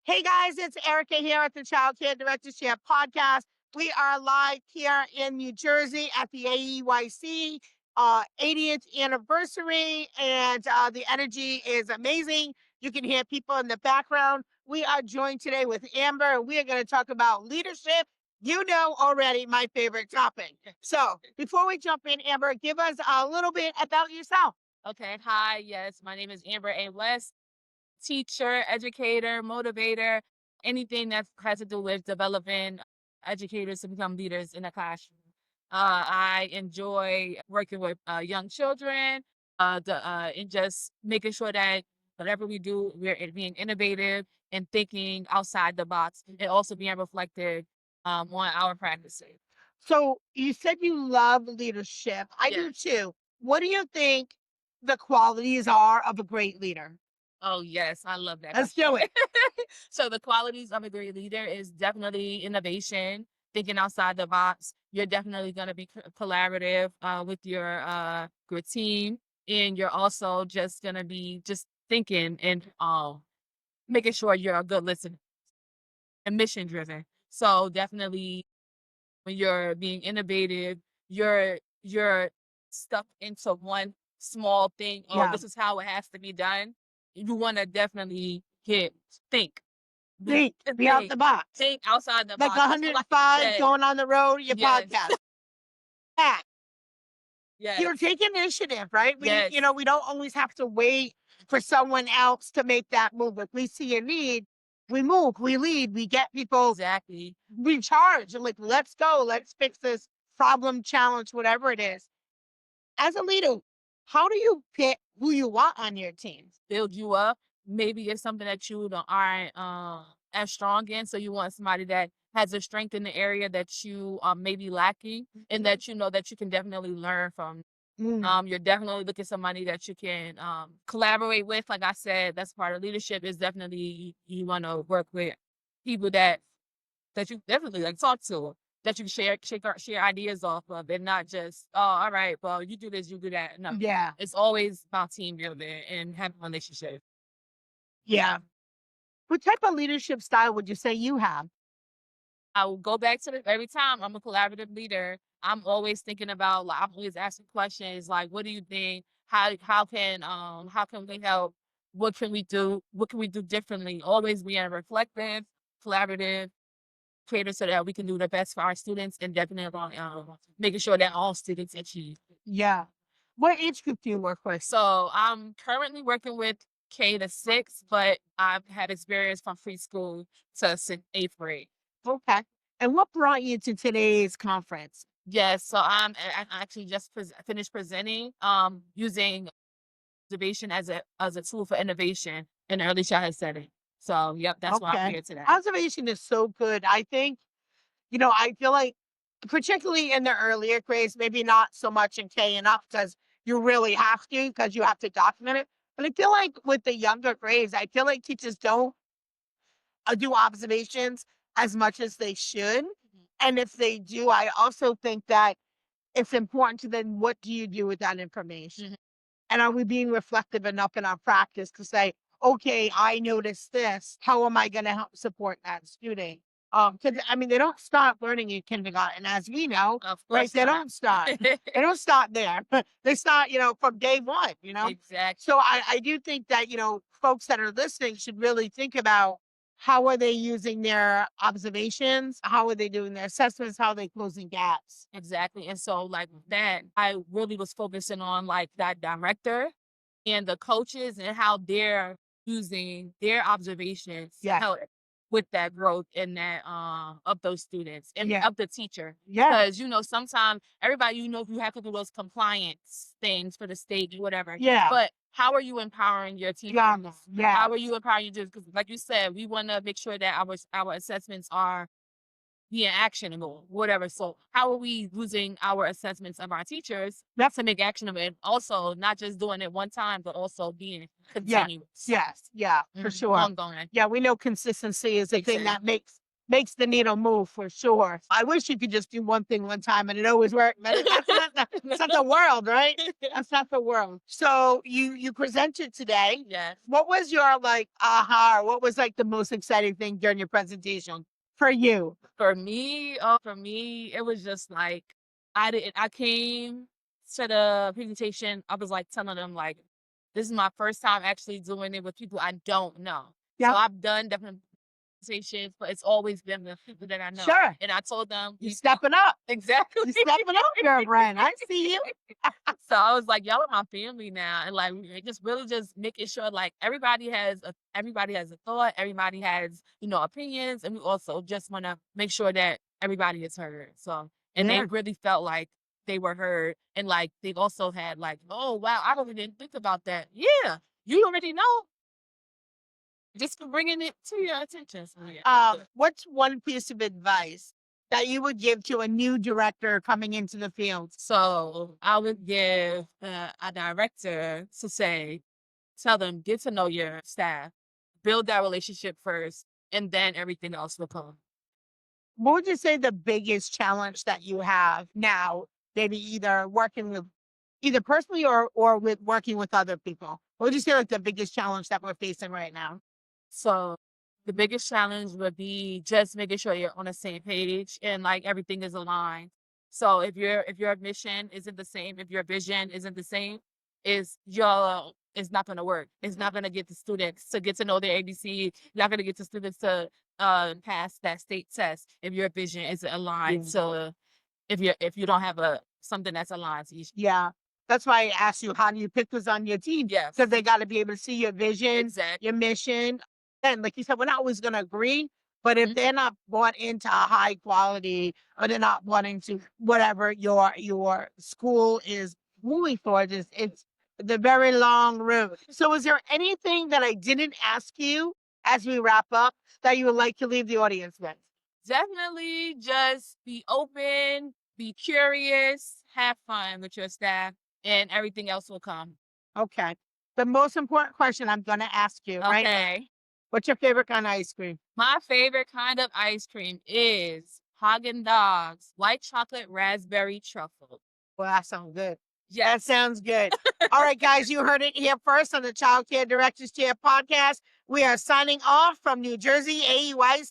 Hey guys, it's Erica here at the Child Care Directorship Podcast. We are live here in New Jersey at the AEYC 80th anniversary, and the energy is amazing. You can hear people in the background. We are joined today with Amber, and we are going to talk about leadership. You know already my favorite topic. So before we jump in, Amber, give us a little bit about yourself. Okay. Hi. Yes. My name is Amber A. West, teacher, educator, motivator, anything that has to do with developing educators to become leaders in the classroom. I enjoy working with young children, and just making sure that whatever we do, being innovative and thinking outside the box, and also being reflected on our practices. So you said you love leadership. I Yeah. do too. What do you think the qualities are of a great leader? Oh, yes, I love that Let's question. do it. So the qualities of a great leader is definitely innovation, thinking outside the box. You're definitely going to be collaborative with your team, and you're also just going to be just thinking and making sure you're a good listener and mission driven. So definitely when you're being innovative, you're stuck into one small thing. Oh, Yeah. this is how it has to be done. You want to definitely think, be, Be out the box. think outside the Like box. Just like you 105 said, going on the road, your yes, podcast. Yeah. You're yes, taking initiative, right? yes, We don't always have to wait for someone else to make that move. If we see a need, we move, we lead, we get people exactly. recharged and like, let's go, let's fix this problem, challenge, whatever it is. As a leader, how do you pick who you want on your team? Build you up. Maybe it's something that you don't aren't as strong in. So you want somebody that has a strength in the area that you may be lacking, and that you know that you can definitely learn from. Mm, You're definitely looking somebody that you can collaborate with. Like I said, that's part of leadership. Is definitely you want to work with people that you definitely like talk to, that you share ideas off of, and not just, oh, all right, well, you do this, you do that. No, yeah, it's always about team building and having a relationship. yeah. What type of leadership style would you say you have? I will go back to the every time I'm a collaborative leader. I'm always thinking about, like, I'm always asking questions like, what do you think? How can we help? What can we do? What can we do differently? Always being reflective, collaborative, creative, so that we can do the best for our students, and definitely making sure that all students achieve. Yeah. What age group do you work with? So I'm currently working with K to 6, but I've had experience from preschool to eighth grade. Okay. And what brought you to today's conference? Yes, so I actually just finished presenting using observation as a tool for innovation in the early childhood setting. So yep, that's why I'm Okay. here today. Observation is so good. I think, I feel like, particularly in the earlier grades, maybe not so much in K and up because you really have to, because you have to document it. But I feel like with the younger grades, I feel like teachers don't do observations as much as they should. Mhm. And if they do, I also think that it's important to then what do you do with that information? Mhm. And are we being reflective enough in our practice to say, okay, I noticed this. How am I going to help support that student? Because I mean, they don't start learning in kindergarten, as we know, Of right? course They not. don't start. They don't start there. They start, from day one. Exactly. So I do think that, folks that are listening should really think about how are they using their observations? How are they doing their assessments? How are they closing gaps? Exactly. And so, like, with that, I really was focusing on, like, that director and the coaches and how they're using their observations to Yes. help with that growth and that of those students and Yeah. of the teacher. Yeah. Because sometimes everybody, you have to do those compliance things for the state or whatever. Yeah. But how are you empowering your Yeah. teachers? Yeah. How are you empowering your, because like you said, we want to make sure that our assessments are being actionable, whatever. So how are we using our assessments of our teachers Yep. to make actionable, and also not just doing it one time, but also being Yeah. continuous, Yes. Yeah. For sure. ongoing? Yeah. We know consistency is the thing Exactly. that makes makes the needle move for sure. I wish you could just do one thing one time and it always worked, but that's not the world, right? That's not the world. So you presented today. Yes. What was your like aha? Or what was like the most exciting thing during your presentation for you? For me, it was just like I came to the presentation. I was like telling them like, this is my first time actually doing it with people I don't know. So Yeah, I've done different presentations, but it's always been the people that I know. sure. And I told them You stepping up. exactly. You stepping up, girlfriend. I see you. So I was like, y'all are my family now, and like just really just making sure like everybody has a thought, everybody has opinions, and we also just want to make sure that everybody is heard. So and they Yeah. really felt like they were heard, and like they also had like, oh wow, I really didn't think about that. Yeah, you already know. Just for bringing it to your attention. So, yeah. What's one piece of advice that you would give to a new director coming into the field? So I would give a director to say, tell them, get to know your staff, build that relationship first, and then everything else will come. What would you say the biggest challenge that you have now, maybe either working with either personally or with working with other people? What would you say like the biggest challenge that we're facing right now? So the biggest challenge would be just making sure you're on the same page and like everything is aligned. So if your mission isn't the same, if your vision isn't the same, it's not going to work. It's not going to get the students to get to know their ABC. Not going to get the students to pass that state test if your vision isn't aligned. Yeah. So if you don't have a something that's aligned to each. Yeah. That's why I asked you, how do you pick who's on your team? Yes. Because they got to be able to see your vision, Exactly. your mission. And like you said, we're not always going to agree, but if they're not bought into high quality or they're not wanting to whatever your school is moving towards, it's the very long road. So is there anything that I didn't ask you as we wrap up that you would like to leave the audience with? Definitely just be open, be curious, have fun with your staff, and everything else will come. Okay. The most important question I'm going to ask you right now. Okay. What's your favorite kind of ice cream? My favorite kind of ice cream is Haagen-Dazs white chocolate raspberry truffle. Well, that sounds good. That Yes. sounds good. All right, guys, you heard it here first on the Child Care Directors Chair podcast. We are signing off from New Jersey, AEYC.